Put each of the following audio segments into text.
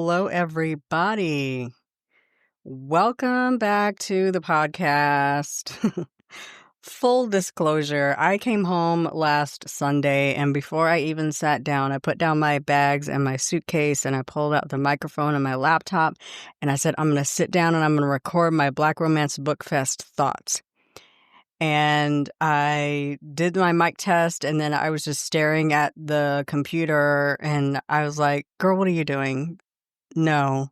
Hello, everybody. Welcome back to the podcast. Full disclosure, I came home last Sunday, and before I even sat down, I put down my bags and my suitcase, and I pulled out the microphone and my laptop, and I said, I'm going to sit down and I'm going to record my Black Romance Bookfest thoughts. And I did my mic test, and then I was just staring at the computer, and I was like, girl, what are you doing? No,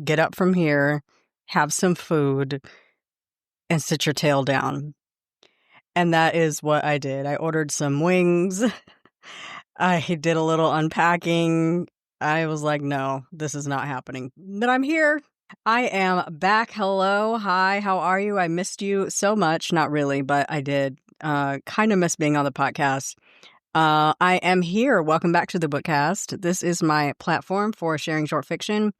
get up from here, have some food, and sit your tail down. And that is what I did. I ordered some wings. I did a little unpacking. I was like, no, this is not happening. But I'm here. I am back. Hello. Hi. How are you? I missed you so much. Not really, but I did kind of miss being on the podcast. I am here. Welcome back to the Bookcast. This is my platform for sharing short fiction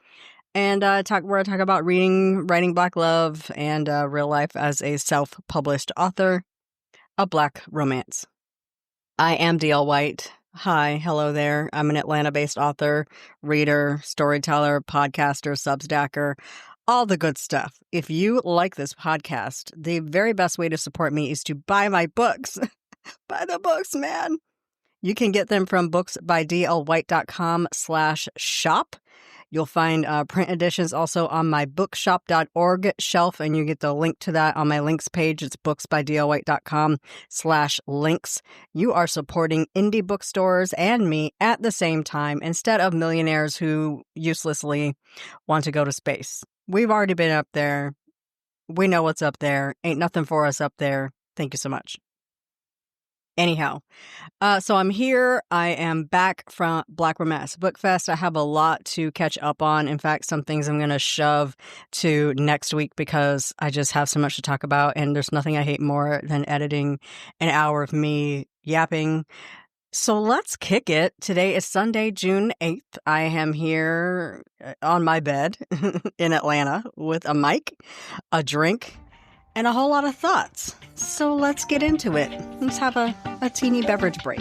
and where I talk about reading, writing Black love, and real life as a self-published author of Black romance. I am DL White. Hi, hello there. I'm an Atlanta-based author, reader, storyteller, podcaster, substacker, all the good stuff. If you like this podcast, the very best way to support me is to buy my books. Buy the books, man. You can get them from booksbydlwhite.com/shop. You'll find print editions also on my bookshop.org shelf, and you get the link to that on my links page. It's booksbydlwhite.com/links. You are supporting indie bookstores and me at the same time instead of millionaires who uselessly want to go to space. We've already been up there. We know what's up there. Ain't nothing for us up there. Thank you so much. Anyhow, so I'm here. I am back from Black Romance Bookfest. I have a lot to catch up on. In fact, some things I'm going to shove to next week because I just have so much to talk about, and there's nothing I hate more than editing an hour of me yapping. So let's kick it. Today is Sunday, June 8th. I am here on my bed in Atlanta with a mic, a drink, and a whole lot of thoughts. So let's get into it. Let's have a teeny beverage break.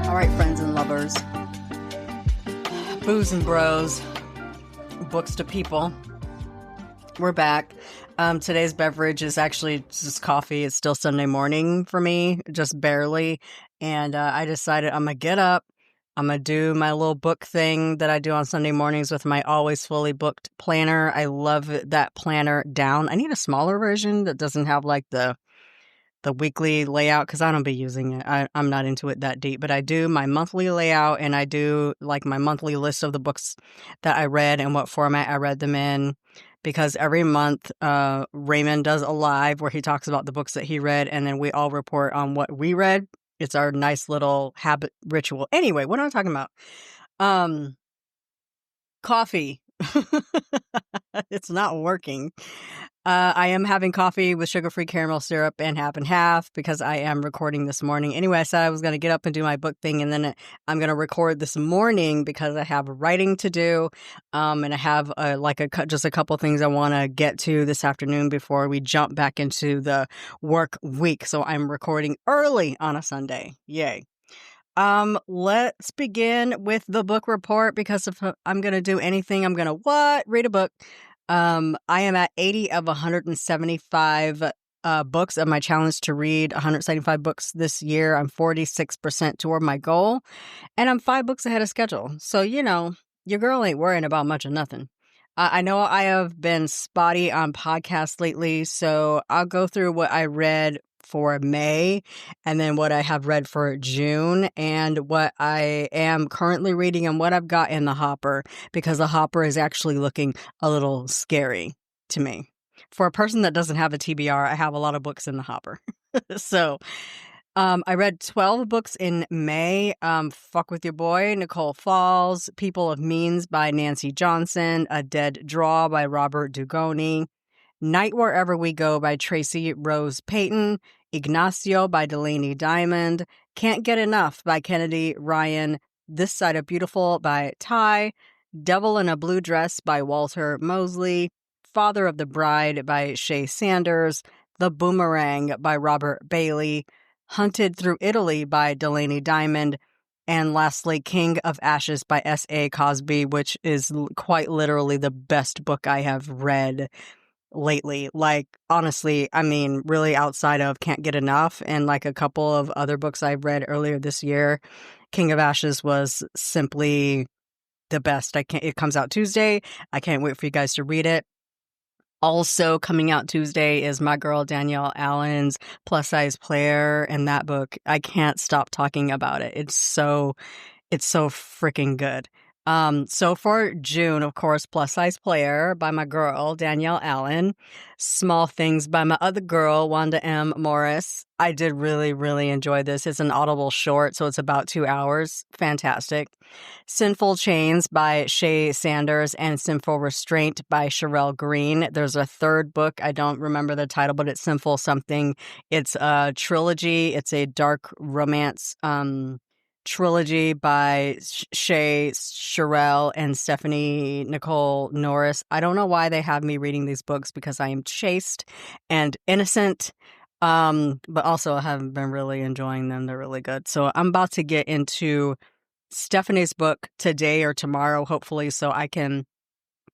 All right, friends and lovers. Booze and bros, books to people. We're back. Today's beverage is actually just coffee. It's still Sunday morning for me, just barely. And I decided I'm going to get up. I'm going to do my little book thing that I do on Sunday mornings with my always fully booked planner. I love that planner down. I need a smaller version that doesn't have like the weekly layout because I don't be using it. I'm not into it that deep, but I do my monthly layout and I do like my monthly list of the books that I read and what format I read them in, because every month Raymond does a live where he talks about the books that he read and then we all report on what we read. It's our nice little habit ritual. Anyway, what am I talking about? Coffee. It's not working. I am having coffee with sugar-free caramel syrup and half because I am recording this morning. Anyway, I said I was going to get up and do my book thing, and then I'm going to record this morning because I have writing to do, and I have just a couple things I want to get to this afternoon before we jump back into the work week. So I'm recording early on a Sunday. Yay. Let's begin with the book report, because if I'm going to do anything, I'm going to read a book. I am at 80 of 175 books of my challenge to read 175 books this year. I'm 46% toward my goal, and I'm 5 books ahead of schedule. So, your girl ain't worrying about much of nothing. I know I have been spotty on podcasts lately, so I'll go through what I read for May and then what I have read for June and what I am currently reading and what I've got in the hopper, because the hopper is actually looking a little scary to me. For a person that doesn't have a TBR, I have a lot of books in the hopper. So I read 12 books in May. Fuck With Your Boy, Nicole Falls, People of Means by Nancy Johnson, A Dead Draw by Robert Dugoni, Night Wherever We Go by Tracy Rose Payton, Ignacio by Delaney Diamond, Can't Get Enough by Kennedy Ryan, This Side of Beautiful by Ty, Devil in a Blue Dress by Walter Mosley, Father of the Bride by Shay Sanders, The Boomerang by Robert Bailey, Hunted Through Italy by Delaney Diamond, and lastly, King of Ashes by S.A. Cosby, which is quite literally the best book I have read lately. Like, honestly, I mean, really outside of Can't Get Enough and like a couple of other books I've read earlier this year, King of Ashes was simply the best. It comes out Tuesday. I can't wait for you guys to read it. Also coming out Tuesday is my girl Danielle Allen's Plus Size Player, and that book, I can't stop talking about it. It's so freaking good. So for June, of course, Plus Size Player by my girl, Danielle Allen. Small Things by my other girl, Wanda M. Morris. I did really, really enjoy this. It's an Audible short, so it's about 2 hours. Fantastic. Sinful Chains by Shay Sanders and Sinful Restraint by Sherelle Green. There's a third book. I don't remember the title, but it's Sinful something. It's a trilogy. It's a dark romance trilogy by Shay, Sherelle, and Stephanie Nicole Norris. I don't know why they have me reading these books because I am chaste and innocent, but also I have been really enjoying them. They're really good. So I'm about to get into Stephanie's book today or tomorrow, hopefully, so I can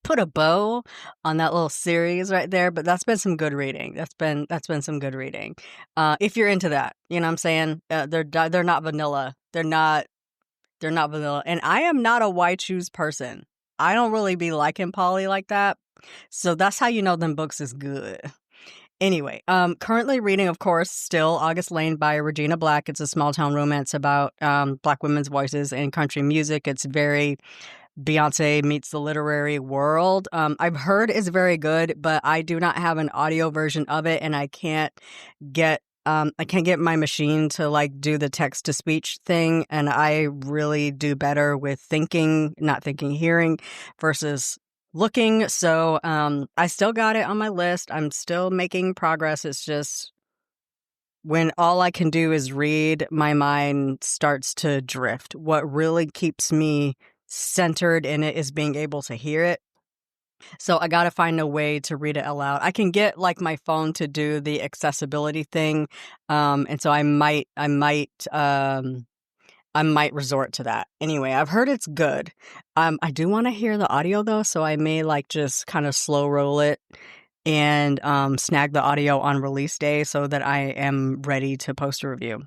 put a bow on that little series right there. But that's been some good reading. That's been some good reading. If you're into that, you know what I'm saying? They're not vanilla. They're not vanilla. And I am not a white shoes person. I don't really be liking Polly like that. So that's how you know them books is good. Anyway, currently reading, of course, still August Lane by Regina Black. It's a small town romance about Black women's voices in country music. It's very Beyonce meets the literary world. I've heard is very good, but I do not have an audio version of it, and I can't get my machine to like do the text to speech thing, and I really do better with hearing versus looking. So I still got it on my list. I'm still making progress. It's just when all I can do is read, my mind starts to drift. What really keeps me centered in it is being able to hear it. So I got to find a way to read it aloud. I can get like my phone to do the accessibility thing. And so I might resort to that. Anyway, I've heard it's good. I do want to hear the audio though, so I may like just kind of slow roll it and snag the audio on release day so that I am ready to post a review.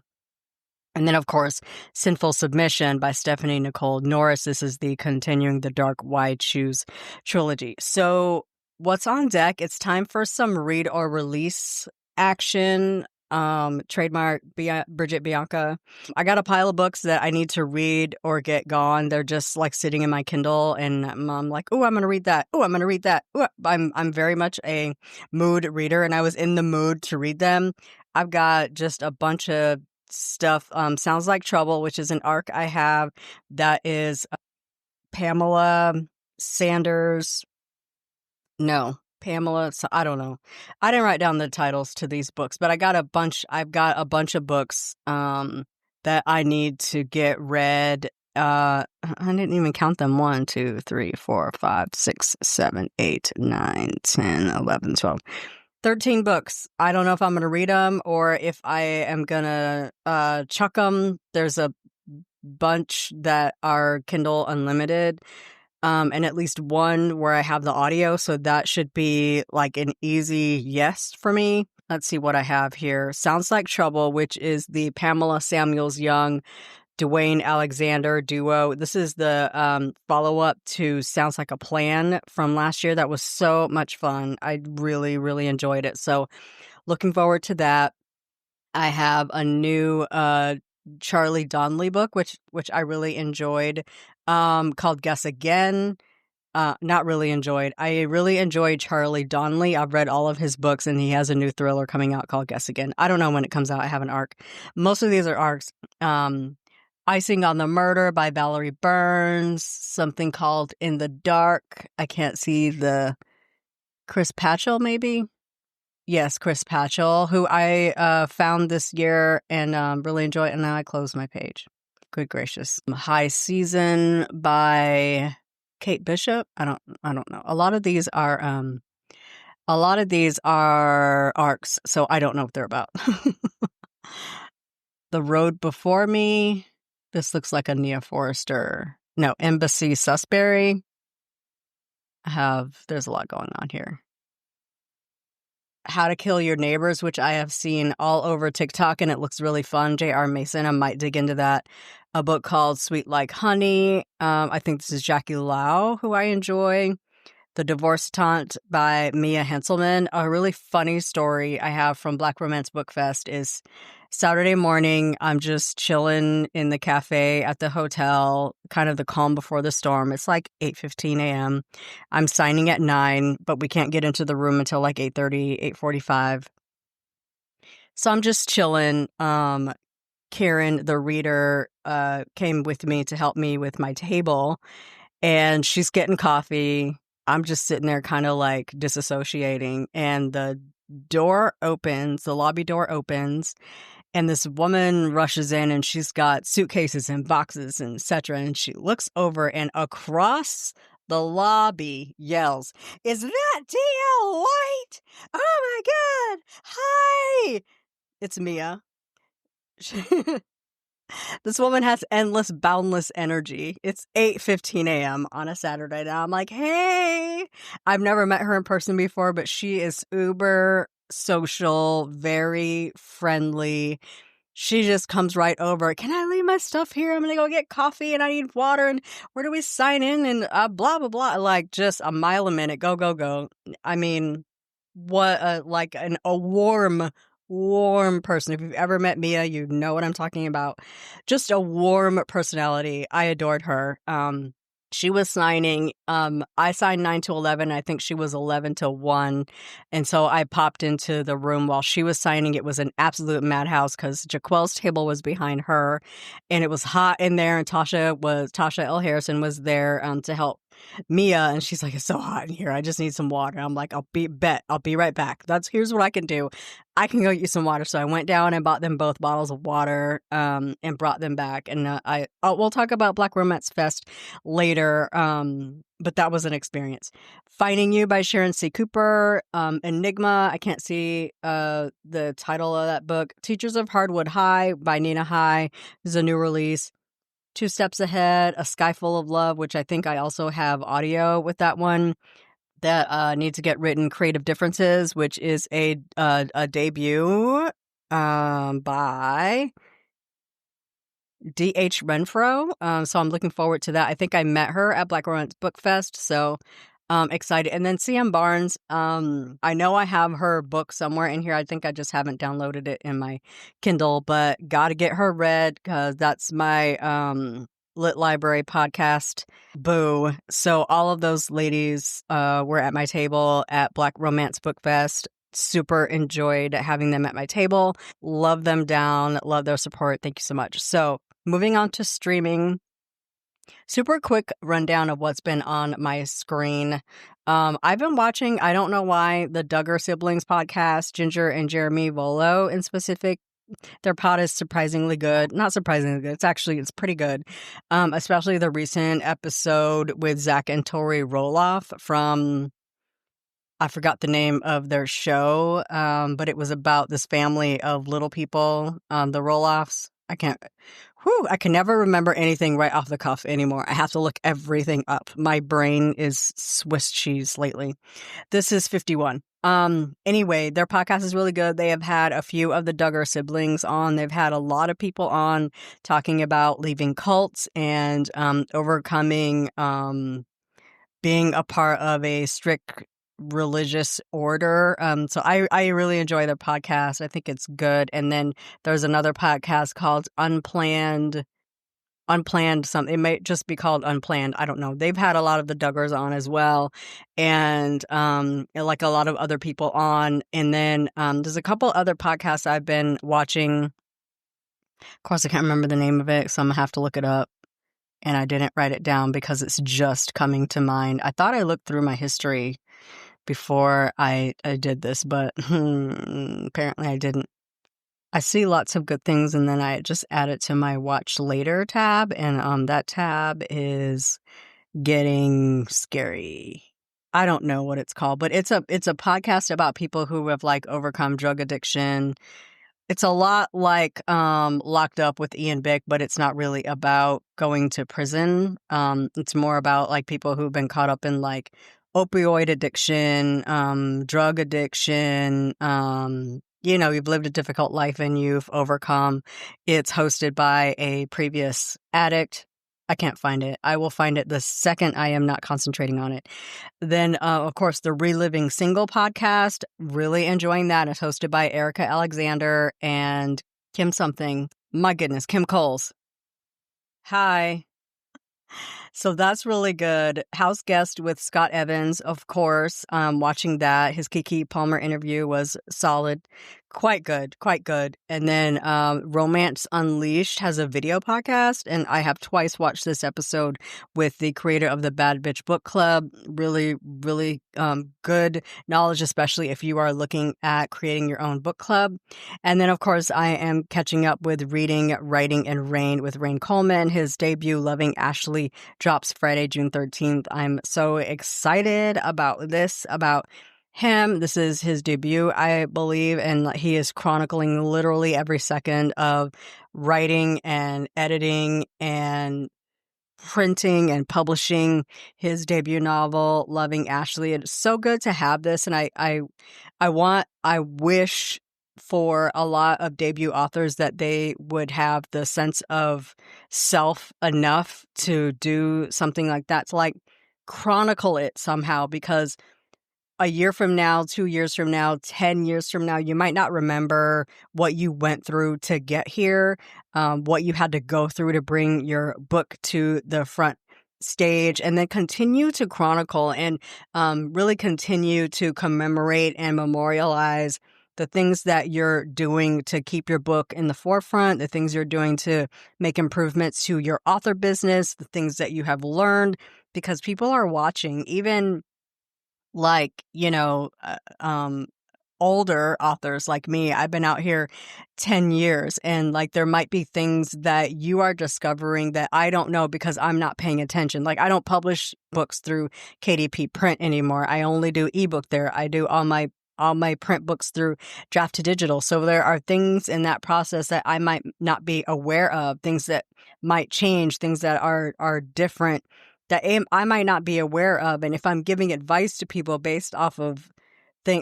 And then, of course, Sinful Submission by Stephanie Nicole Norris. This is the continuing the Dark Wide Shoes trilogy. So what's on deck? It's time for some read or release action. Trademark Bridget Bianca. I got a pile of books that I need to read or get gone. They're just like sitting in my Kindle, and I'm like, oh, I'm gonna read that. Oh, I'm gonna read that. Ooh, I'm very much a mood reader, and I was in the mood to read them. I've got just a bunch of stuff. Sounds Like Trouble, which is an arc I have that is Pamela Sanders. No, Pamela. So I don't know. I didn't write down the titles to these books, but I've got a bunch of books that I need to get read. I didn't even count them. 1, 2, 3, 4, 5, 6, 7, 8, 9, 10, 11, 12. 13 books. I don't know if I'm going to read them or if I am going to chuck them. There's a bunch that are Kindle Unlimited, and at least one where I have the audio, so that should be like an easy yes for me. Let's see what I have here. Sounds Like Trouble, which is the Pamela Samuels Young Dwayne Alexander duo. This is the follow-up to Sounds Like a Plan from last year. That was so much fun. I really, really enjoyed it. So looking forward to that. I have a new Charlie Donnelly book, which I really enjoyed, called Guess Again. Not really enjoyed. I really enjoyed Charlie Donnelly. I've read all of his books, and he has a new thriller coming out called Guess Again. I don't know when it comes out. I have an arc. Most of these are arcs. Icing on the Murder by Valerie Burns, something called In the Dark. I can't see the Chris Patchell, maybe? Yes, Chris Patchell, who I found this year and really enjoyed, and now I closed my page. Good gracious. High Season by Kate Bishop. I don't know. A lot of these are arcs, so I don't know what they're about. The Road Before Me. This looks like a Nia Forrester. No, Embassy Susbury. There's a lot going on here. How to Kill Your Neighbors, which I have seen all over TikTok, and it looks really fun. J.R. Mason, I might dig into that. A book called Sweet Like Honey. I think this is Jackie Lau, who I enjoy. The Divorce Taunt by Mia Henselman. A really funny story I have from Black Romance Bookfest is Saturday morning, I'm just chilling in the cafe at the hotel, kind of the calm before the storm. It's like 8:15 a.m. I'm signing at 9, but we can't get into the room until like 8:30, 8:45. So I'm just chilling. Karen, the reader, came with me to help me with my table, and she's getting coffee. I'm just sitting there kind of like disassociating, and the lobby door opens, and this woman rushes in, and she's got suitcases and boxes and etc. And she looks over and across the lobby yells, "Is that D.L. White? Oh my God! Hi!" It's Mia. This woman has endless, boundless energy. It's 8:15 a.m. on a Saturday now. I'm like, hey! I've never met her in person before, but she is uber social, very friendly. She just comes right over. Can I leave my stuff here? I'm going to go get coffee and I need water. And where do we sign in? And blah, blah, blah. Like just a mile a minute. Go, go, go. I mean, what a warm person. If you've ever met Mia, you know what I'm talking about. Just a warm personality. I adored her. She was signing. I signed 9 to 11. I think she was 11 to 1. And so I popped into the room while she was signing. It was an absolute madhouse because Jaquel's table was behind her and it was hot in there. And Tasha L. Harrison was there to help Mia. And she's like, it's so hot in here. I just need some water. I'm like, I'll be right back. Here's what I can do. I can go get you some water. So I went down and bought them both bottles of water and brought them back. And we'll talk about Black Romance Fest later, but that was an experience. Finding You by Sharon C. Cooper. Enigma, I can't see the title of that book. Teachers of Hardwood High by Nina High. This is a new release. Two Steps Ahead, A Sky Full of Love, which I think I also have audio with that one. That needs to get written, Creative Differences, which is a debut by D.H. Renfro. So I'm looking forward to that. I think I met her at Black Romance Bookfest, so excited. And then C.M. Barnes, I know I have her book somewhere in here. I think I just haven't downloaded it in my Kindle, but gotta get her read because that's my Lit Library podcast. Boo. So all of those ladies were at my table at Black Romance Book Fest. Super enjoyed having them at my table. Love them down. Love their support. Thank you so much. So moving on to streaming. Super quick rundown of what's been on my screen. I've been watching, I don't know why, the Duggar Siblings podcast, Ginger and Jeremy Volo in specific. Their pod is surprisingly good. Not surprisingly good. It's pretty good. Especially the recent episode with Zach and Tori Roloff from, I forgot the name of their show, but it was about this family of little people, the Roloffs. I can never remember anything right off the cuff anymore. I have to look everything up. My brain is Swiss cheese lately. This is 51. Anyway, their podcast is really good. They have had a few of the Duggar siblings on. They've had a lot of people on talking about leaving cults and overcoming being a part of a strict religious order. So I really enjoy their podcast. I think it's good. And then there's another podcast called Unplanned something. It might just be called Unplanned. I don't know. They've had a lot of the Duggars on as well. And like a lot of other people on. And then there's a couple other podcasts I've been watching. Of course, I can't remember the name of it, so I'm going to have to look it up. And I didn't write it down because it's just coming to mind. I thought I looked through my history before I did this, but apparently I didn't. I see lots of good things, and then I just add it to my watch later tab, and that tab is getting scary. I don't know what it's called, but it's a podcast about people who have like overcome drug addiction. It's a lot like Locked Up with Ian Bick, but it's not really about going to prison. It's more about like people who've been caught up in like opioid addiction, drug addiction. You've lived a difficult life and you've overcome. It's hosted by a previous addict. I can't find it. I will find it the second I am not concentrating on it. Then, of course, the Reliving Single podcast. Really enjoying that. It's hosted by Erica Alexander and Kim something. My goodness, Kim Coles. Hi. So that's really good. House guest with Scott Evans, of course. Watching that. His Kiki Palmer interview was solid. Quite good. And then Romance Unleashed has a video podcast, and I have twice watched this episode with the creator of the Bad Bitch Book Club. Really, really good knowledge, especially if you are looking at creating your own book club. And then, of course, I am catching up with Reading, Writing, and Rain with Rain Coleman. His debut, Loving Ashley, drops Friday, June 13th. I'm so excited about him. This is his debut, I believe, and he is chronicling literally every second of writing and editing and printing and publishing his debut novel, Loving Ashley. It's so good to have this, and I wish for a lot of debut authors that they would have the sense of self enough to do something like that, to like chronicle it somehow, because a year from now, 2 years from now, 10 years from now, you might not remember what you went through to get here, what you had to go through to bring your book to the front stage, and then continue to chronicle and really continue to commemorate and memorialize the things that you're doing to keep your book in the forefront, the things you're doing to make improvements to your author business, the things that you have learned, because people are watching. Even like, older authors like me, I've been out here 10 years, and like there might be things that you are discovering that I don't know because I'm not paying attention. Like I don't publish books through KDP Print anymore. I only do ebook there. I do all my print books through Draft to Digital. So there are things in that process that I might not be aware of, things that might change, things that are different that I might not be aware of. And if I'm giving advice to people based off of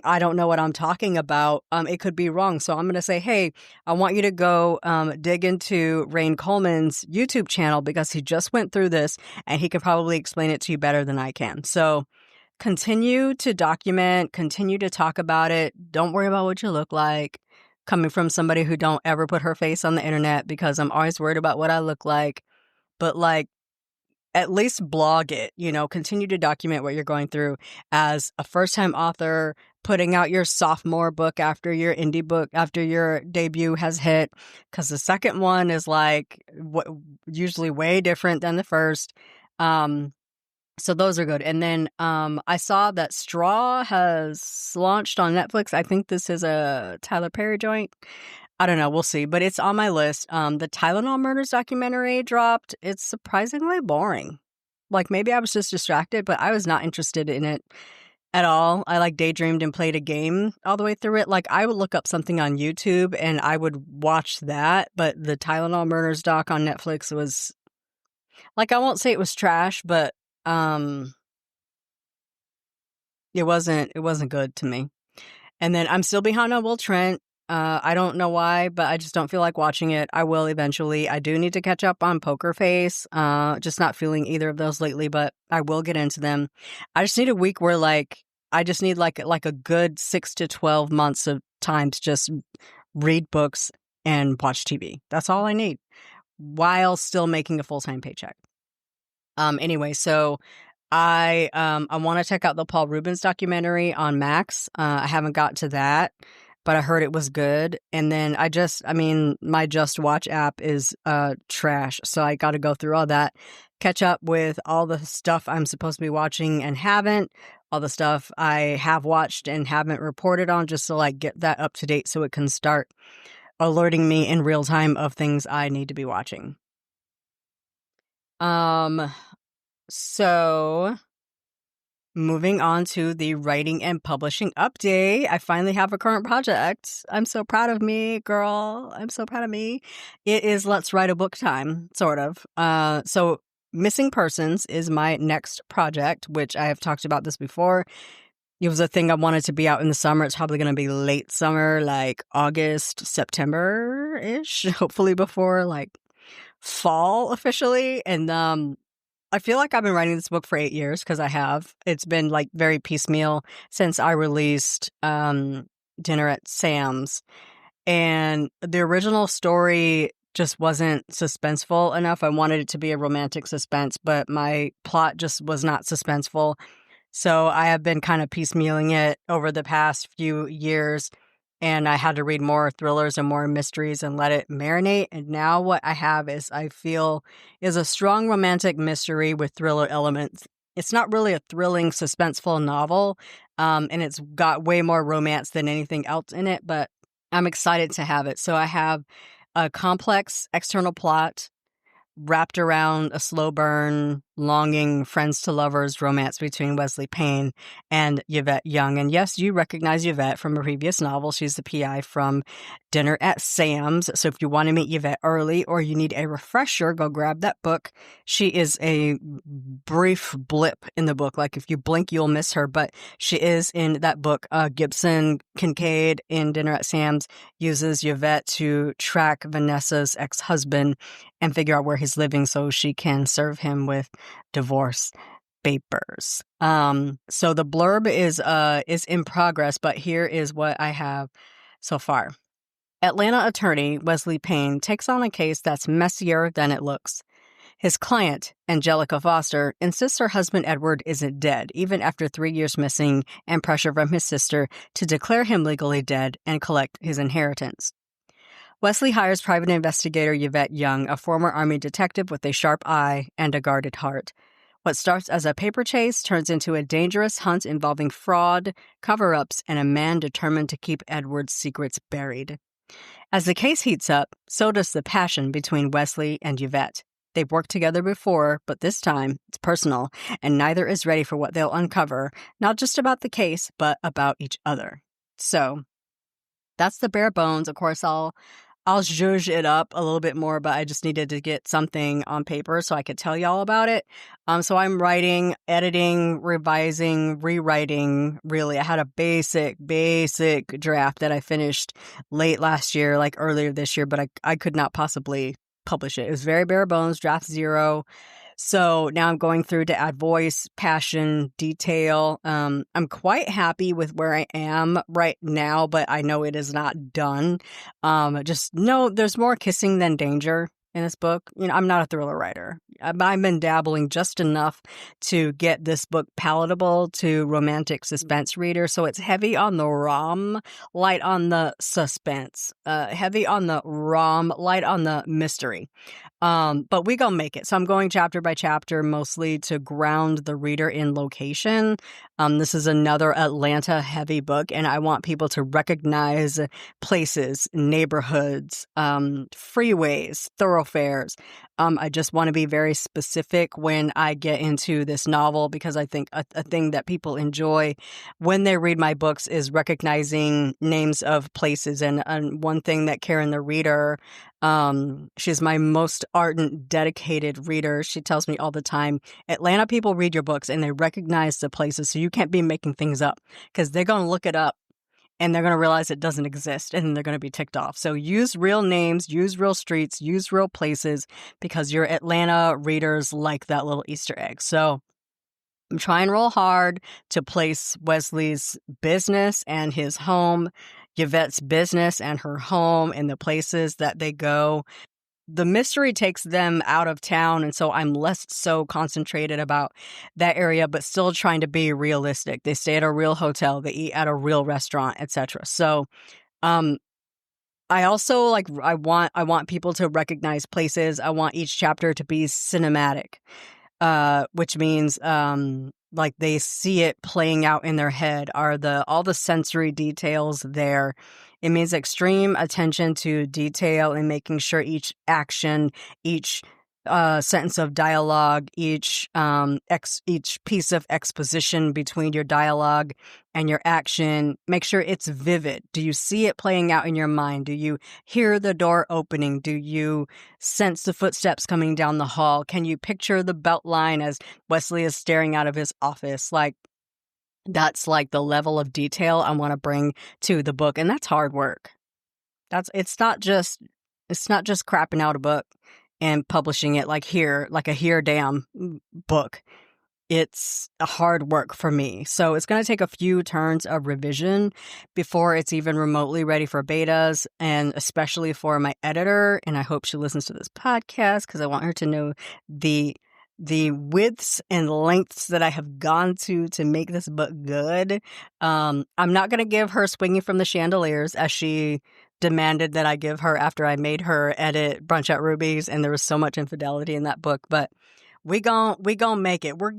I don't know what I'm talking about, it could be wrong. So I'm going to say, hey, I want you to go dig into Rain Coleman's YouTube channel because he just went through this and he can probably explain it to you better than I can. So continue to document, continue to talk about it. Don't worry about what you look like. Coming from somebody who don't ever put her face on the internet because I'm always worried about what I look like. But like, at least blog it, continue to document what you're going through as a first-time author, putting out your sophomore book after your indie book, after your debut has hit, because the second one is like usually way different than the first. So those are good. And then I saw that Straw has launched on Netflix. I think this is a Tyler Perry joint. I don't know. We'll see. But it's on my list. The Tylenol Murders documentary dropped. It's surprisingly boring. Like maybe I was just distracted, but I was not interested in it at all. I like daydreamed and played a game all the way through it. Like I would look up something on YouTube and I would watch that. But the Tylenol Murders doc on Netflix was like, I won't say it was trash, but it wasn't good to me. And then I'm still behind on Will Trent. I don't know why, but I just don't feel like watching it. I will eventually. I do need to catch up on Poker Face. Just not feeling either of those lately, but I will get into them. I just need a week where I just need like a good 6 to 12 months of time to just read books and watch TV. That's all I need while still making a full-time paycheck. Anyway, so I want to check out the Paul Rubens documentary on Max. I haven't got to that. but I heard it was good. And then my Just Watch app is trash. So I got to go through all that, catch up with all the stuff I'm supposed to be watching and haven't, all the stuff I have watched and haven't reported on, just to like get that up to date so it can start alerting me in real time of things I need to be watching. So moving on to the writing and publishing update. I finally have a current project. I'm so proud of me, girl. I'm so proud of me. It is Let's Write a Book time, sort of. So Missing Persons is my next project, which I have talked about this before. It was a thing I wanted to be out in the summer. It's probably going to be late summer, like August, September-ish, hopefully before like fall officially. And I feel like I've been writing this book for 8 years, because I have. It's been like very piecemeal since I released Dinner at Sam's. And the original story just wasn't suspenseful enough. I wanted it to be a romantic suspense, but my plot just was not suspenseful. So I have been kind of piecemealing it over the past few years, and I had to read more thrillers and more mysteries and let it marinate. And now what I have is, I feel, is a strong romantic mystery with thriller elements. It's not really a thrilling, suspenseful novel, and it's got way more romance than anything else in it, but I'm excited to have it. So I have a complex external plot wrapped around a slow burn, longing friends to lovers romance between Wesley Payne and Yvette Young. And yes, you recognize Yvette from a previous novel. She's the PI from Dinner at Sam's. So if you want to meet Yvette early, or you need a refresher, go grab that book. She is a brief blip in the book. Like, if you blink, you'll miss her. But she is in that book. Gibson Kincaid in Dinner at Sam's uses Yvette to track Vanessa's ex-husband and figure out where he's living so she can serve him with divorce papers. So the blurb is in progress, but here is what I have so far. Atlanta attorney Wesley Payne takes on a case that's messier than it looks. His client, Angelica Foster, insists her husband Edward isn't dead, even after 3 years missing and pressure from his sister to declare him legally dead and collect his inheritance. Wesley hires private investigator Yvette Young, a former Army detective with a sharp eye and a guarded heart. What starts as a paper chase turns into a dangerous hunt involving fraud, cover-ups, and a man determined to keep Edward's secrets buried. As the case heats up, so does the passion between Wesley and Yvette. They've worked together before, but this time it's personal, and neither is ready for what they'll uncover, not just about the case, but about each other. So that's the bare bones. Of course, I'll zhuzh it up a little bit more, but I just needed to get something on paper so I could tell y'all about it. So I'm writing, editing, revising, rewriting, really. I had a basic draft that I finished late last year, like earlier this year, but I could not possibly publish it. It was very bare bones, draft 0. So now I'm going through to add voice, passion, detail. I'm quite happy with where I am right now, but I know it is not done. Just know there's more kissing than danger in this book. You know, I'm not a thriller writer. I've been dabbling just enough to get this book palatable to romantic suspense readers. So it's heavy on the rom, light on the suspense, heavy on the rom, light on the mystery. But we gonna make it. So I'm going chapter by chapter, mostly to ground the reader in location. This is another Atlanta heavy book, and I want people to recognize places, neighborhoods, freeways, thoroughfares. I just want to be very specific when I get into this novel, because I think a thing that people enjoy when they read my books is recognizing names of places. And one thing that Karen, the reader, she's my most ardent, dedicated reader. She tells me all the time, Atlanta people read your books and they recognize the places. So you can't be making things up, because they're going to look it up and they're going to realize it doesn't exist, and they're going to be ticked off. So use real names, use real streets, use real places, because your Atlanta readers like that little Easter egg. So I'm trying real hard to place Wesley's business and his home, Yvette's business and her home, in the places that they go. The mystery takes them out of town, and so I'm less so concentrated about that area, but still trying to be realistic. They stay at a real hotel, they eat at a real restaurant, etc. So Um, I also I want people to recognize places. I want each chapter to be cinematic, which means like they see it playing out in their head. Are all the sensory details there? It means extreme attention to detail and making sure each action, each sentence of dialogue, each piece of exposition between your dialogue and your action, make sure it's vivid. Do you see it playing out in your mind? Do you hear the door opening? Do you sense the footsteps coming down the hall? Can you picture the belt line as Wesley is staring out of his office? Like, that's like the level of detail I want to bring to the book. And that's hard work. It's not just crapping out a book and publishing it like a here damn book. It's a hard work for me. So it's going to take a few turns of revision before it's even remotely ready for betas, and especially for my editor. And I hope she listens to this podcast because I want her to know the widths and lengths that I have gone to make this book good. I'm not going to give her Swinging from the Chandeliers as she demanded that I give her after I made her edit Brunch at Ruby's, and there was so much infidelity in that book, but we gon' make it. You're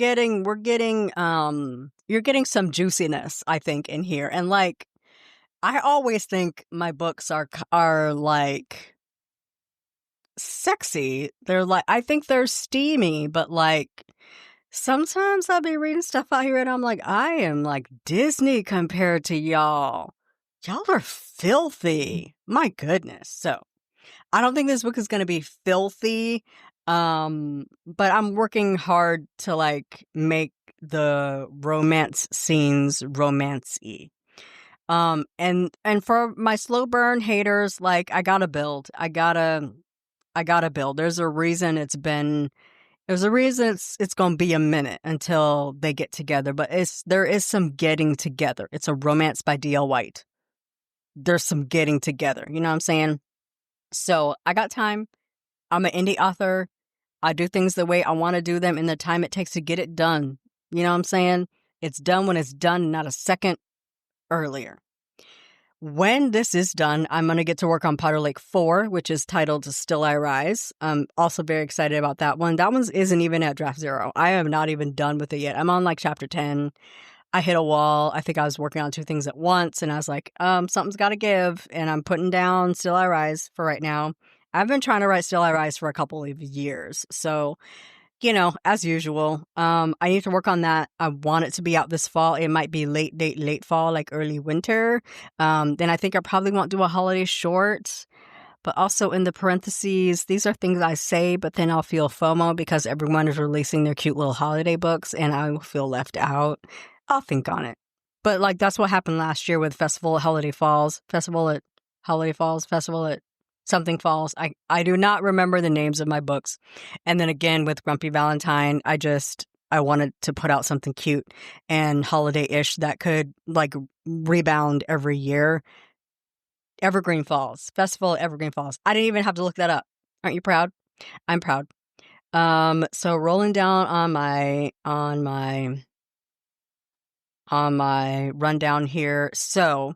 getting some juiciness, I think, in here. And like, I always think my books are like sexy. They're like, I think they're steamy, but like sometimes I'll be reading stuff out here and I'm like, I am like Disney compared to y'all. Y'all are filthy. My goodness. So I don't think this book is going to be filthy. But I'm working hard to like make the romance scenes romance-y. And for my slow burn haters, like I gotta build. I gotta build. There's a reason it's gonna be a minute until they get together, but there is some getting together. It's a romance by D.L. White. There's some getting together. You know what I'm saying? So I got time. I'm an indie author. I do things the way I want to do them in the time it takes to get it done. You know what I'm saying? It's done when it's done, not a second earlier. When this is done, I'm going to get to work on Powder Lake 4, which is titled Still I Rise. I'm also very excited about that one. That one isn't even at draft 0. I am not even done with it yet. I'm on like chapter 10. I hit a wall. I think I was working on 2 things at once, and I was like, something's got to give, and I'm putting down Still I Rise for right now. I've been trying to write Still I Rise for a couple of years, so, you know, as usual, I need to work on that. I want it to be out this fall. It might be late fall, like early winter. Then I think I probably won't do a holiday short. But also in the parentheses, these are things I say, but then I'll feel FOMO because everyone is releasing their cute little holiday books and I will feel left out. I'll think on it. But like that's what happened last year with Festival at Holiday Falls, Festival at Something Falls. I do not remember the names of my books. And then again with Grumpy Valentine, I wanted to put out something cute and holiday-ish that could like rebound every year. Evergreen Falls. Festival at Evergreen Falls. I didn't even have to look that up. Aren't you proud? I'm proud. So rolling down on my rundown here. So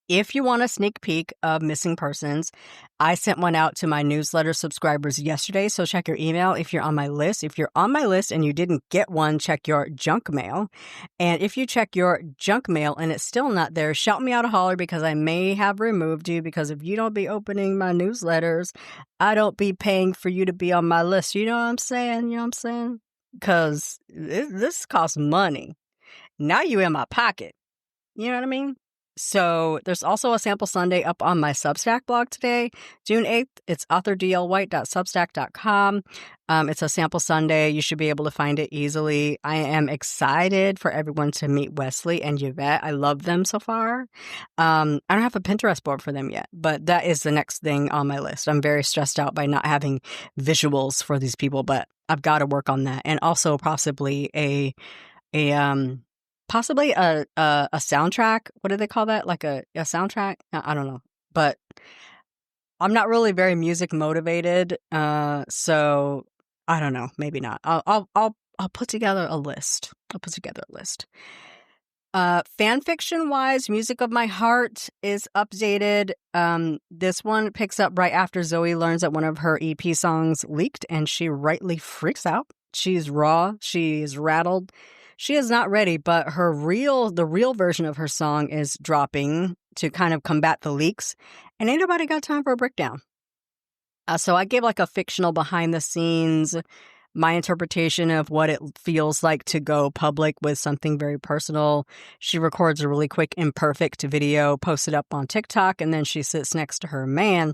if you want a sneak peek of Missing Persons, I sent one out to my newsletter subscribers yesterday, so check your email if you're on my list. If you're on my list and you didn't get one, check your junk mail. And if you check your junk mail and it's still not there, shout me out a holler because I may have removed you, because if you don't be opening my newsletters, I don't be paying for you to be on my list. You know what I'm saying? Because this costs money. Now you in my pocket. You know what I mean? So there's also a sample Sunday up on my Substack blog today, June 8th. It's authordlwhite.substack.com. It's a sample Sunday. You should be able to find it easily. I am excited for everyone to meet Wesley and Yvette. I love them so far. I don't have a Pinterest board for them yet, but that is the next thing on my list. I'm very stressed out by not having visuals for these people, but I've got to work on that. And also possibly a soundtrack. What do they call that? Like a soundtrack? I don't know. But I'm not really very music motivated. So I don't know. Maybe not. I'll put together a list. Fan fiction wise, Music of My Heart is updated. This one picks up right after Zoe learns that one of her EP songs leaked, and she rightly freaks out. She's raw. She's rattled. She is not ready, but the real version of her song is dropping to kind of combat the leaks, and ain't nobody got time for a breakdown. So I gave like a fictional behind the scenes, my interpretation of what it feels like to go public with something very personal. She records a really quick, imperfect video, posts it up on TikTok, and then she sits next to her man,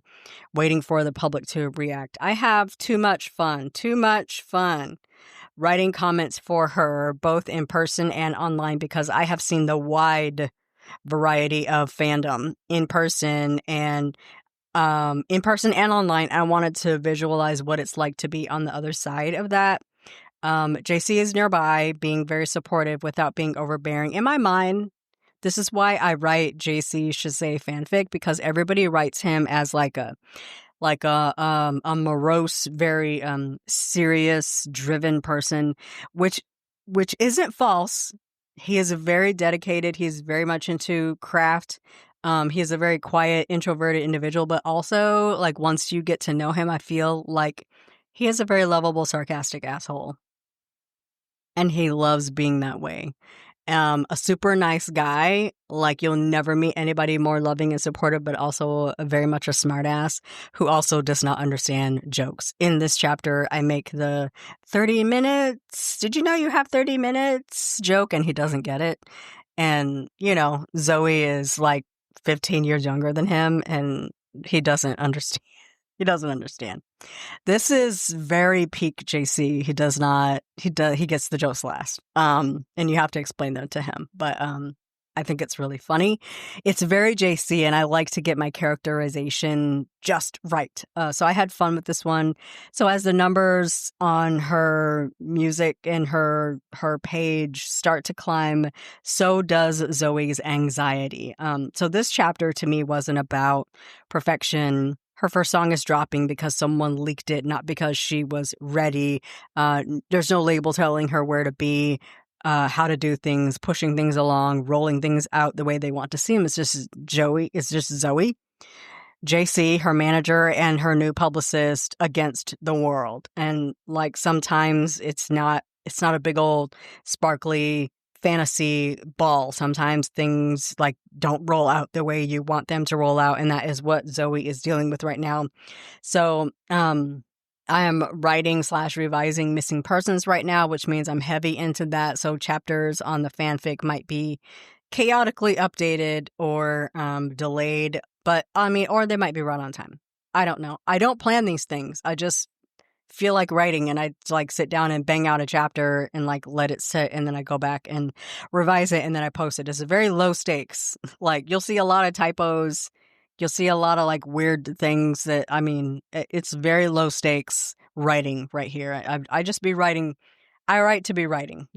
waiting for the public to react. I have too much fun writing comments for her, both in person and online, because I have seen the wide variety of fandom in person and online. I wanted to visualize what it's like to be on the other side of that. JC is nearby, being very supportive without being overbearing. In my mind, this is why I write JC Chasez fanfic, because everybody writes him as like a morose, very serious, driven person, which isn't false. He is very dedicated. He's very much into craft. He is a very quiet, introverted individual, but also, like, once you get to know him, I feel like he is a very lovable, sarcastic asshole. And he loves being that way. A super nice guy. Like, you'll never meet anybody more loving and supportive, but also very much a smartass who also does not understand jokes. In this chapter, I make the 30 minutes, did you know you have 30 minutes joke, and he doesn't get it. And, Zoe is like 15 years younger than him, and he doesn't understand. He doesn't understand. This is very peak JC. He gets the jokes last. And you have to explain them to him. But I think it's really funny. It's very JC, and I like to get my characterization just right. So I had fun with this one. So as the numbers on her music and her page start to climb, so does Zoe's anxiety. So this chapter to me wasn't about perfection. Her first song is dropping because someone leaked it, not because she was ready. There's no label telling her where to be, how to do things, pushing things along, rolling things out the way they want to see them. It's just Zoe. JC, her manager, and her new publicist against the world. And like sometimes it's not a big old sparkly fantasy ball. Sometimes things like don't roll out the way you want them to roll out, and that is what Zoe is dealing with right now. So I am writing / revising Missing Persons right now, which means I'm heavy into that. So chapters on the fanfic might be chaotically updated or delayed, but or they might be run on time. I don't know. I don't plan these things. I just feel like writing, and I like sit down and bang out a chapter and like let it sit, and then I go back and revise it, and then I post it. It's a very low stakes. Like, you'll see a lot of typos. You'll see a lot of like weird things that, it's very low stakes writing right here. I just be writing. I write to be writing,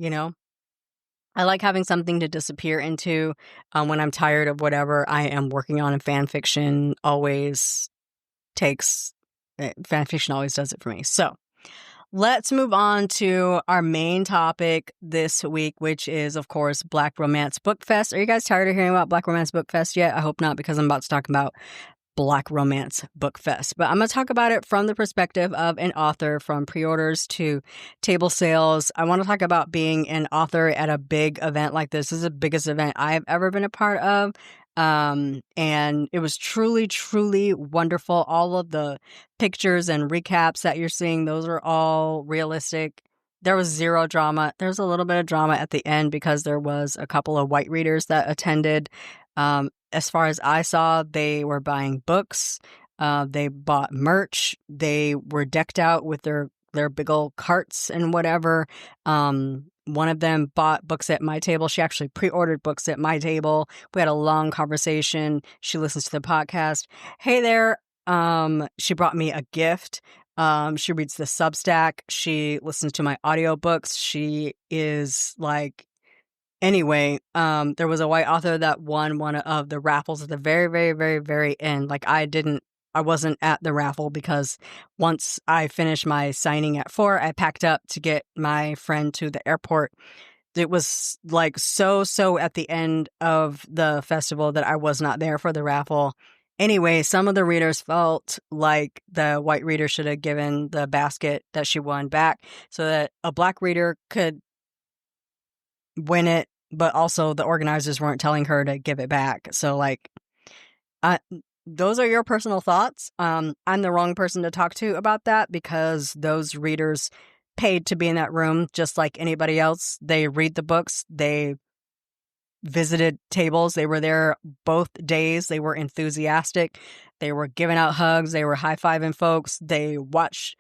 I like having something to disappear into when I'm tired of whatever I am working on. And fan fiction always does it for me. So let's move on to our main topic this week, which is, of course, Black Romance Bookfest. Are you guys tired of hearing about Black Romance Bookfest yet? I hope not, because I'm about to talk about Black Romance Bookfest. But I'm going to talk about it from the perspective of an author, from pre-orders to table sales. I want to talk about being an author at a big event like this. This is the biggest event I've ever been a part of. And it was truly, truly wonderful. All of the pictures and recaps that you're seeing, those are all realistic. There was zero drama. There was a little bit of drama at the end because there was a couple of white readers that attended. As far as I saw, they were buying books. They bought merch. They were decked out with their big old carts and whatever. One of them bought books at my table. She actually pre-ordered books at my table. We had a long conversation. She listens to the podcast. Hey there. She brought me a gift. She reads the Substack. She listens to my audiobooks. She is like, anyway, there was a white author that won one of the raffles at the very, very, very, very end. Like, I wasn't at the raffle because once I finished my signing at 4, I packed up to get my friend to the airport. it was like so at the end of the festival that I was not there for the raffle. Anyway, some of the readers felt like the white reader should have given the basket that she won back so that a black reader could win it, but also the organizers weren't telling her to give it back. So like, those are your personal thoughts. I'm the wrong person to talk to about that because those readers paid to be in that room just like anybody else. They read the books. They visited tables. They were there both days. They were enthusiastic. They were giving out hugs. They were high-fiving folks. They watch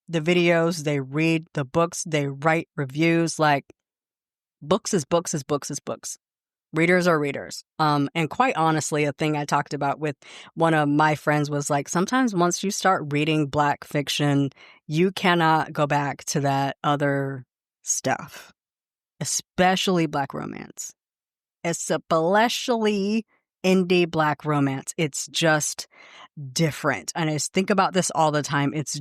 the videos. They read the books. They write reviews. Like, books is books is books is books. Readers are readers. And quite honestly, a thing I talked about with one of my friends was like, sometimes once you start reading Black fiction, you cannot go back to that other stuff, especially Black romance, especially indie Black romance. It's just different. And I just think about this all the time. It's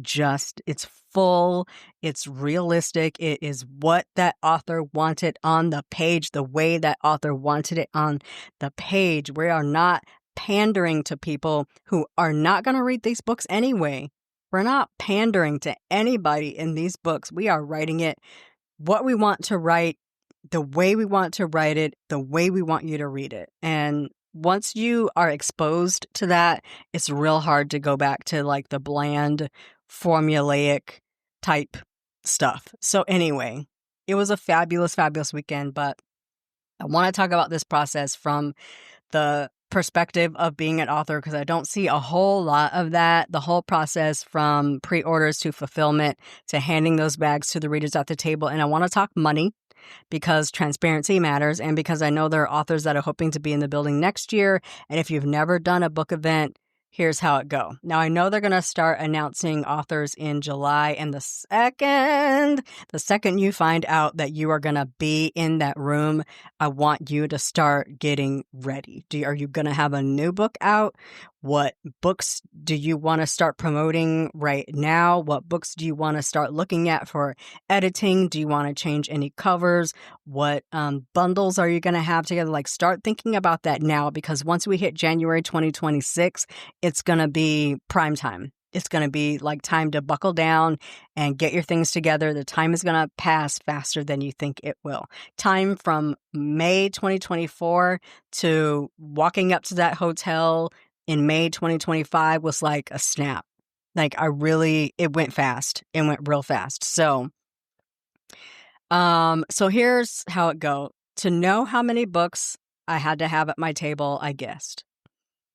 full, it's realistic. It is what that author wanted on the page, the way that author wanted it on the page. We are not pandering to people who are not going to read these books anyway. We're not pandering to anybody in these books. We are writing it what we want to write, the way we want to write it, the way we want you to read it. And once you are exposed to that, it's real hard to go back to like the bland, formulaic type stuff. So anyway, it was a fabulous, fabulous weekend, but I want to talk about this process from the perspective of being an author because I don't see a whole lot of that. The whole process from pre-orders to fulfillment to handing those bags to the readers at the table. And I want to talk money because transparency matters and because I know there are authors that are hoping to be in the building next year. And if you've never done a book event, here's how it go. Now, I know they're going to start announcing authors in July, and the second you find out that you are going to be in that room, I want you to start getting ready. Are you going to have a new book out? What books do you want to start promoting right now? What books do you want to start looking at for editing? Do you want to change any covers? What bundles are you going to have together? Like, start thinking about that now, because once we hit January 2026, it's going to be prime time. It's going to be like time to buckle down and get your things together. The time is going to pass faster than you think it will. Time from May 2024 to walking up to that hotel in May 2025 was like a snap. Like, it went fast. It went real fast. So here's how it go. To know how many books I had to have at my table, I guessed.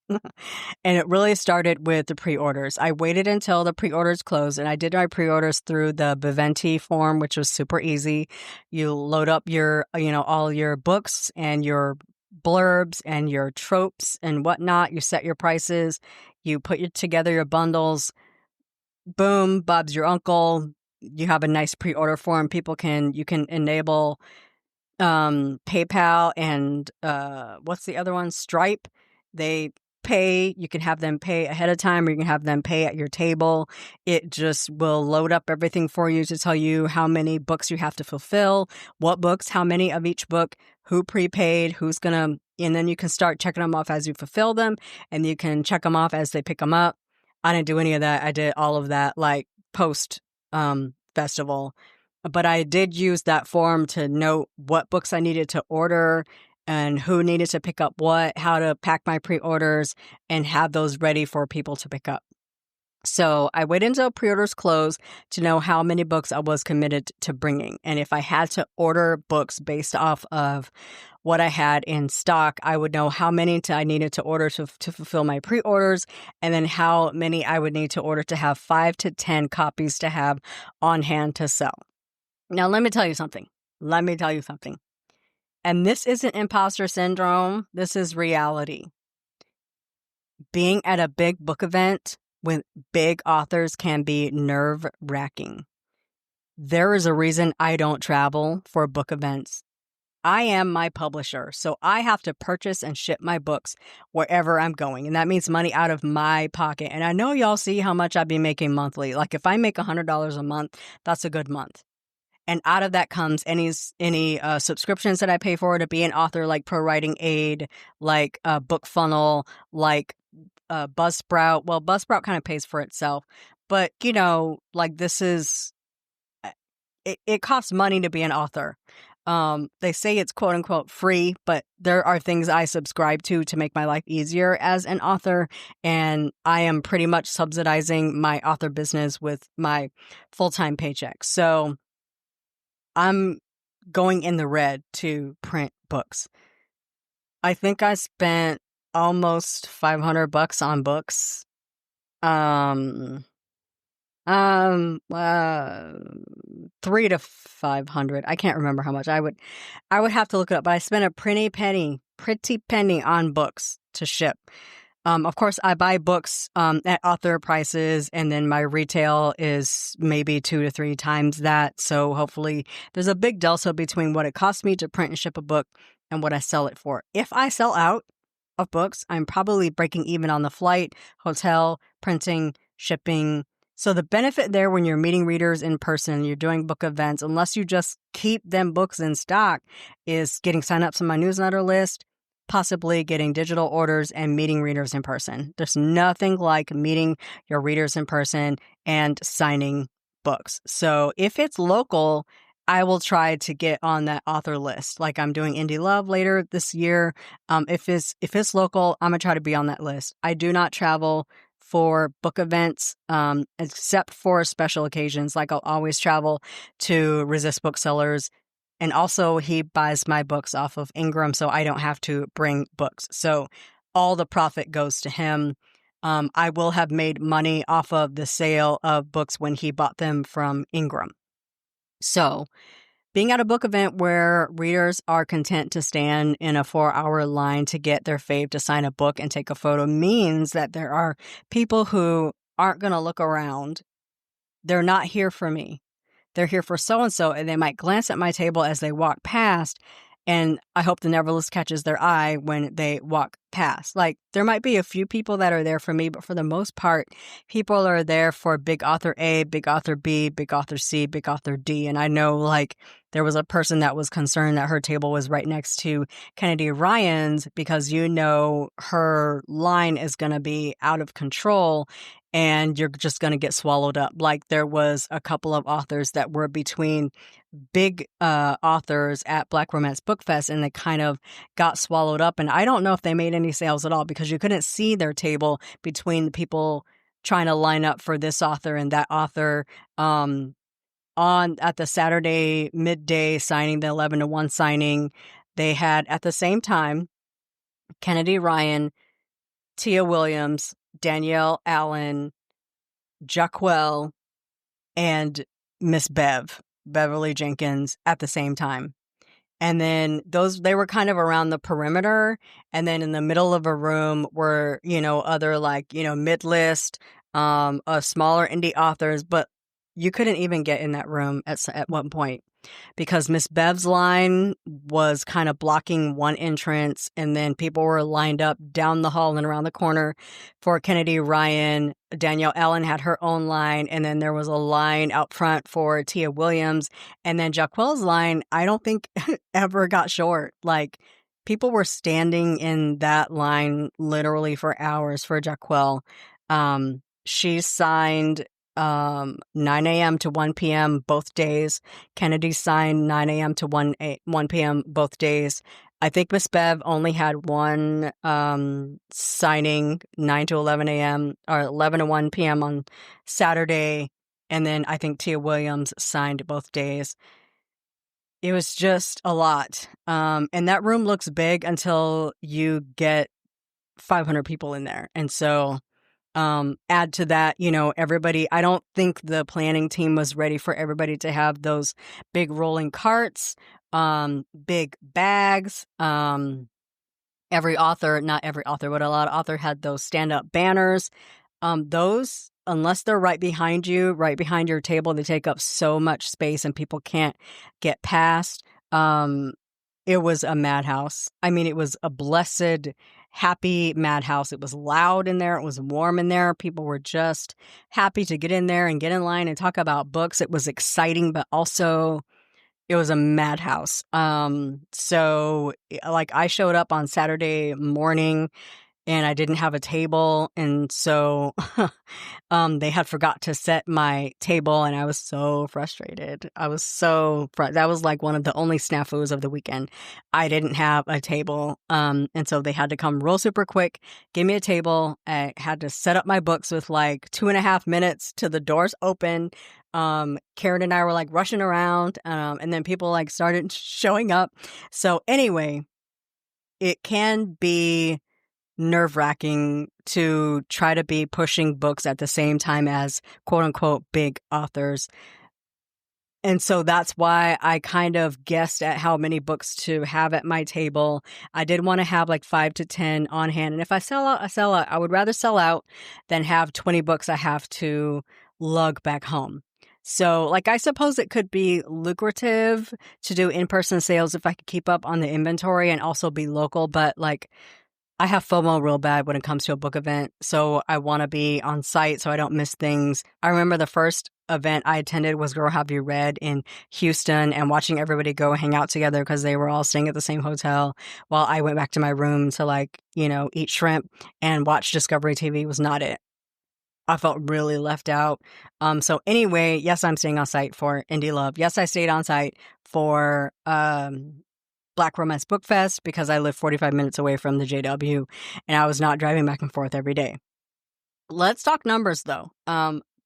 And it really started with the pre-orders. I waited until the pre-orders closed, and I did my pre-orders through the Beventi form, which was super easy. You load up your, all your books and your blurbs and your tropes and whatnot. You set your prices. You put together your bundles. Boom, Bob's your uncle. You have a nice pre-order form. You can enable PayPal and what's the other one? Stripe. They pay. You can have them pay ahead of time, or you can have them pay at your table. It just will load up everything for you to tell you how many books you have to fulfill, what books, how many of each book, who prepaid, and then you can start checking them off as you fulfill them, and you can check them off as they pick them up. I didn't do any of that. I did all of that like post festival, but I did use that form to note what books I needed to order and who needed to pick up what, how to pack my pre-orders, and have those ready for people to pick up. So I waited until pre-orders closed to know how many books I was committed to bringing. And if I had to order books based off of what I had in stock, I would know how many I needed to order to fulfill my pre-orders, and then how many I would need to order to have 5 to 10 copies to have on hand to sell. Now, let me tell you something. And this isn't imposter syndrome. This is reality. Being at a big book event with big authors can be nerve-wracking. There is a reason I don't travel for book events. I am my publisher, so I have to purchase and ship my books wherever I'm going, and that means money out of my pocket. And I know y'all see how much I'd be making monthly. Like, if I make $100 a month, that's a good month. And out of that comes any subscriptions that I pay for to be an author, like Pro Writing Aid, like Book Funnel, like Buzzsprout. Well, Buzzsprout kind of pays for itself, but like this is it costs money to be an author. They say it's quote unquote free, but there are things I subscribe to make my life easier as an author. And I am pretty much subsidizing my author business with my full-time paycheck. So I'm going in the red to print books. I think I spent almost $500 on books. Uh, 300 to 500. I can't remember how much. I would have to look it up, but I spent a pretty penny on books to ship. Of course, I buy books at author prices, and then my retail is maybe 2 to 3 times that. So hopefully there's a big delta between what it costs me to print and ship a book and what I sell it for. If I sell out of books, I'm probably breaking even on the flight, hotel, printing, shipping. So the benefit there when you're meeting readers in person, you're doing book events, unless you just keep them books in stock, is getting signups on my newsletter list, possibly getting digital orders, and meeting readers in person. There's nothing like meeting your readers in person and signing books. So if it's local, I will try to get on that author list. Like I'm doing Indie Love later this year. If it's local, I'm gonna try to be on that list. I do not travel for book events, except for special occasions. Like I'll always travel to Resist Booksellers. And also he buys my books off of Ingram, so I don't have to bring books. So all the profit goes to him. I will have made money off of the sale of books when he bought them from Ingram. So being at a book event where readers are content to stand in a 4-hour line to get their fave to sign a book and take a photo means that there are people who aren't going to look around. They're not here for me. They're here for so-and-so, and they might glance at my table as they walk past, and I hope the Neverlist catches their eye when they walk past. Like, there might be a few people that are there for me, but for the most part, people are there for big author A, big author B, big author C, big author D. And I know, like, there was a person that was concerned that her table was right next to Kennedy Ryan's because her line is going to be out of control and you're just going to get swallowed up. Like, there was a couple of authors that were between big authors at Black Romance Bookfest, and they kind of got swallowed up. And I don't know if they made any sales at all because you couldn't see their table between the people trying to line up for this author and that author. At the Saturday midday signing, the 11 to 1 signing, they had at the same time Kennedy Ryan, Tia Williams, Danielle Allen, Jaquel, and Miss Beverly Jenkins at the same time. And then they were kind of around the perimeter. And then in the middle of a room were, other mid-list, smaller indie authors. But you couldn't even get in that room at one point because Miss Bev's line was kind of blocking one entrance. And then people were lined up down the hall and around the corner for Kennedy Ryan. Danielle Allen had her own line. And then there was a line out front for Tia Williams. And then Jaquel's line, I don't think ever got short. Like, people were standing in that line literally for hours for Jaquel. She signed 9 a.m. to 1 p.m. both days. Kennedy signed 9 a.m. to 1 p.m. both days. I think Miss Bev only had one signing 9 to 11 a.m. or 11 to 1 p.m. on Saturday. And then I think Tia Williams signed both days. It was just a lot. And that room looks big until you get 500 people in there. And so add to that, everybody, I don't think the planning team was ready for everybody to have those big rolling carts, big bags. Every author, not every author, but a lot of authors had those stand-up banners. Those, unless they're right behind you, right behind your table, they take up so much space and people can't get past. It was a madhouse. I mean, it was a blessed happy madhouse. It was loud in there. It was warm in there. People were just happy to get in there and get in line and talk about books. It was exciting, but also it was a madhouse. So like I showed up on Saturday morning and I didn't have a table. And so they had forgot to set my table and I was so frustrated. I was that was like one of the only snafus of the weekend. I didn't have a table. And so they had to come real super quick, give me a table. I had to set up my books with like 2.5 minutes to the doors open. Karen and I were like rushing around. And then people like started showing up. So anyway, it can be nerve-wracking to try to be pushing books at the same time as quote-unquote big authors. And so that's why I kind of guessed at how many books to have at my table. I did want to have like 5 to 10 on hand. And if I sell out, I sell out. I would rather sell out than have 20 books I have to lug back home. So like, I suppose it could be lucrative to do in-person sales if I could keep up on the inventory and also be local. But like, I have FOMO real bad when it comes to a book event, so I want to be on site so I don't miss things. I remember the first event I attended was Girl Have You Read in Houston, and watching everybody go hang out together because they were all staying at the same hotel while I went back to my room to like, eat shrimp and watch Discovery TV was not it. I felt really left out. So anyway, yes, I'm staying on site for Indie Love. Yes, I stayed on site for Black Romance Bookfest because I live 45 minutes away from the JW and I was not driving back and forth every day. Let's talk numbers though.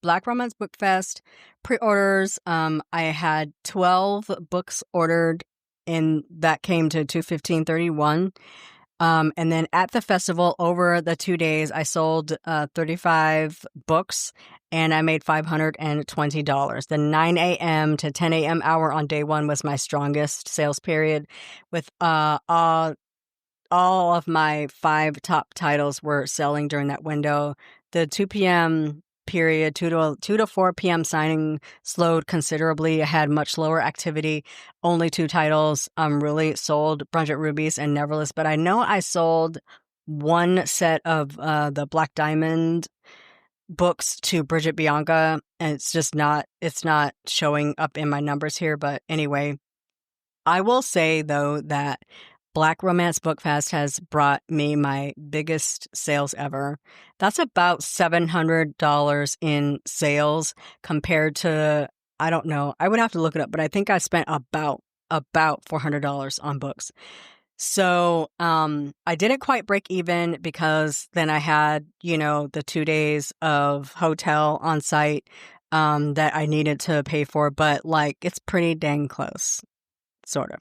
Black Romance Bookfest pre-orders, I had 12 books ordered and that came to $215.31. And then at the festival over the 2 days, I sold 35 books and I made $520. The 9 a.m. to 10 a.m. hour on day one was my strongest sales period with all of my 5 top titles were selling during that window. The 2 p.m. period, 2 to 4 p.m. signing slowed considerably. I had much lower activity. Only 2 titles really sold, Bridget Ruby's and Neverless. But I know I sold 1 set of the Black Diamond books to Bridget Bianca, and it's not showing up in my numbers here. But anyway, I will say though that Black Romance Bookfest has brought me my biggest sales ever. That's about $700 in sales compared to, I don't know, I would have to look it up, but I think I spent about $400 on books. So I didn't quite break even because then I had, the 2 days of hotel on site that I needed to pay for, but like it's pretty dang close, sort of.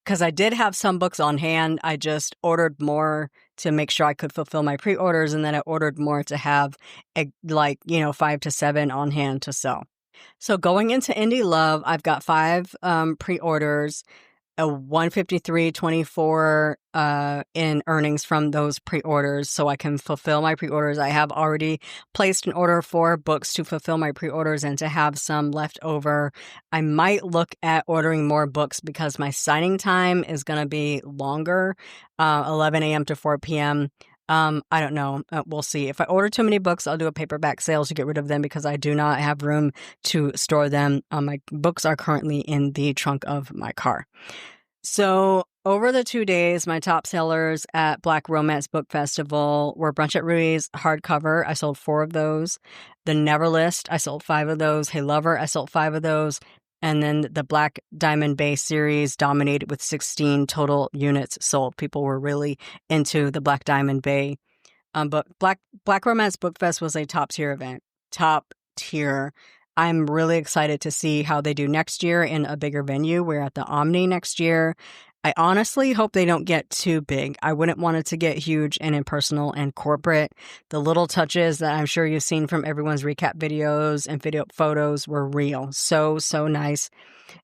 Because I did have some books on hand. I just ordered more to make sure I could fulfill my pre-orders, and then I ordered more to have 5 to 7 on hand to sell. So going into Indie Love, I've got 5 pre-orders, a $153.24 in earnings from those pre-orders, so I can fulfill my pre-orders. I have already placed an order for books to fulfill my pre-orders and to have some left over. I might look at ordering more books because my signing time is going to be longer, 11 a.m. to 4 p.m. I don't know. We'll see. If I order too many books, I'll do a paperback sale to get rid of them because I do not have room to store them. My books are currently in the trunk of my car. So over the 2 days, my top sellers at Black Romance Book Festival were Bridget Ruby's hardcover. I sold 4 of those. The Neverlist, I sold 5 of those. Hey Lover, I sold 5 of those. And then the Black Diamond Bay series dominated with 16 total units sold. People were really into the Black Diamond Bay. But Black Romance Book Fest was a top tier event. Top tier. I'm really excited to see how they do next year in a bigger venue. We're at the Omni next year. I honestly hope they don't get too big. I wouldn't want it to get huge and impersonal and corporate. The little touches that I'm sure you've seen from everyone's recap videos and video photos were real. So nice.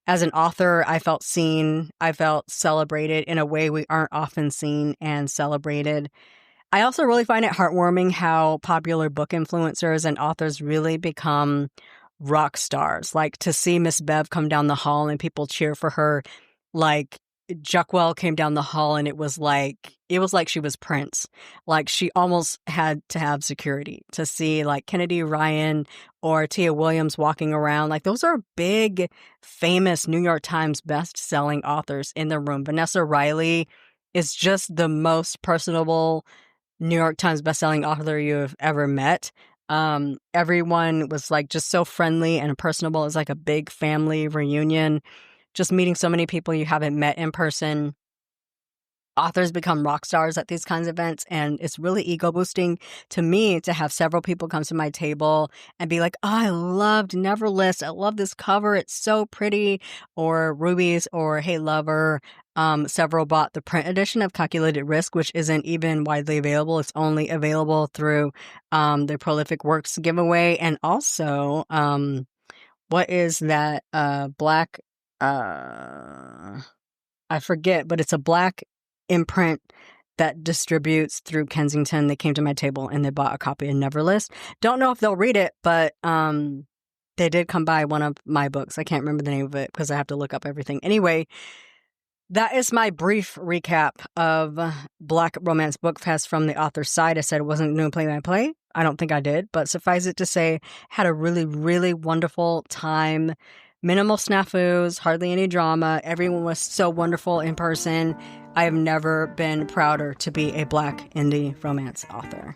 As an author, I felt seen. I felt celebrated in a way we aren't often seen and celebrated. I also really find it heartwarming how popular book influencers and authors really become rock stars. Like to see Miss Bev come down the hall and people cheer for her. Like Juckwell came down the hall and it It was like she was Prince. Like she almost had to have security to see like Kennedy Ryan or Tia Williams walking around. Like those are big, famous New York Times best-selling authors in the room. Vanessa Riley is just the most personable New York Times bestselling author you have ever met. Everyone was like just so friendly and personable. It was like a big family reunion. Just meeting so many people you haven't met in person. Authors become rock stars at these kinds of events, and it's really ego boosting to me to have several people come to my table and be like, oh, I loved Neverlist. I love this cover. It's so pretty. Or Rubies or Hey Lover. Several bought the print edition of Calculated Risk, which isn't even widely available. It's only available through the Prolific Works giveaway. And also, what is that black... I forget, but it's a black imprint that distributes through Kensington. They came to my table and they bought a copy of Neverlist. Don't know if they'll read it, but they did come by one of my books. I can't remember the name of it because I have to look up everything. Anyway, that is my brief recap of Black Romance Bookfest from the author's side. I said it wasn't doing play-by-play. I don't think I did, but suffice it to say, had a really, really wonderful time. Minimal snafus, hardly any drama. Everyone was so wonderful in person. I have never been prouder to be a Black indie romance author.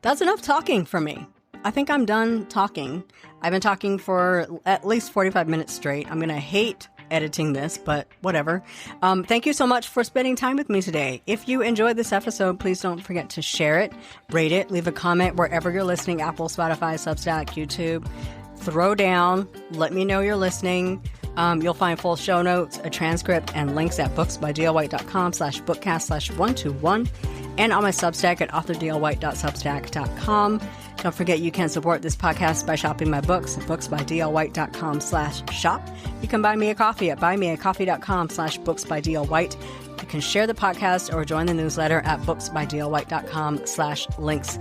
That's enough talking for me. I think I'm done talking. I've been talking for at least 45 minutes straight. I'm going to hate editing this, but whatever. Thank you so much for spending time with me today. If you enjoyed this episode, please don't forget to share it, rate it, leave a comment wherever you're listening, Apple, Spotify, Substack, YouTube. Throw down, let me know you're listening. You'll find full show notes, a transcript, and links at booksbydlwhite.com/bookcast/121 and on my Substack at authordlwhite.substack.com. Don't forget you can support this podcast by shopping my books at booksbydlwhite.com/shop. You can buy me a coffee at buymeacoffee.com/booksbydlwhite. You can share the podcast or join the newsletter at booksbydlwhite.com/links.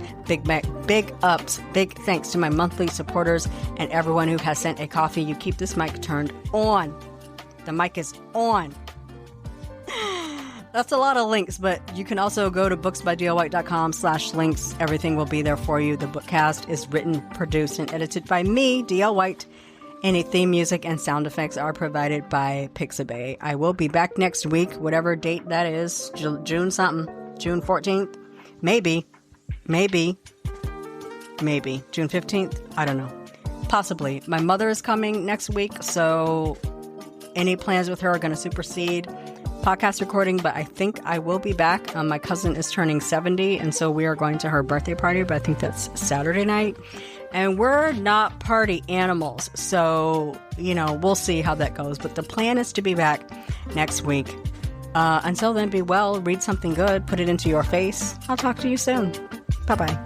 Big ups, big thanks to my monthly supporters and everyone who has sent a coffee. You keep this mic turned on. The mic is on. That's a lot of links, but you can also go to booksbydlwhite.com/links. Everything will be there for you. The Bookcast is written, produced, and edited by me, DL White. Any theme music and sound effects are provided by Pixabay. I will be back next week, whatever date that is. June something. June 14th? Maybe. June 15th? I don't know. Possibly. My mother is coming next week, so any plans with her are going to supersede podcast recording, but I think I will be back. My cousin is turning 70, and so we are going to her birthday party, but I think that's Saturday night. And we're not party animals, so, we'll see how that goes. But the plan is to be back next week. Until then, be well, read something good, put it into your face. I'll talk to you soon. Bye-bye.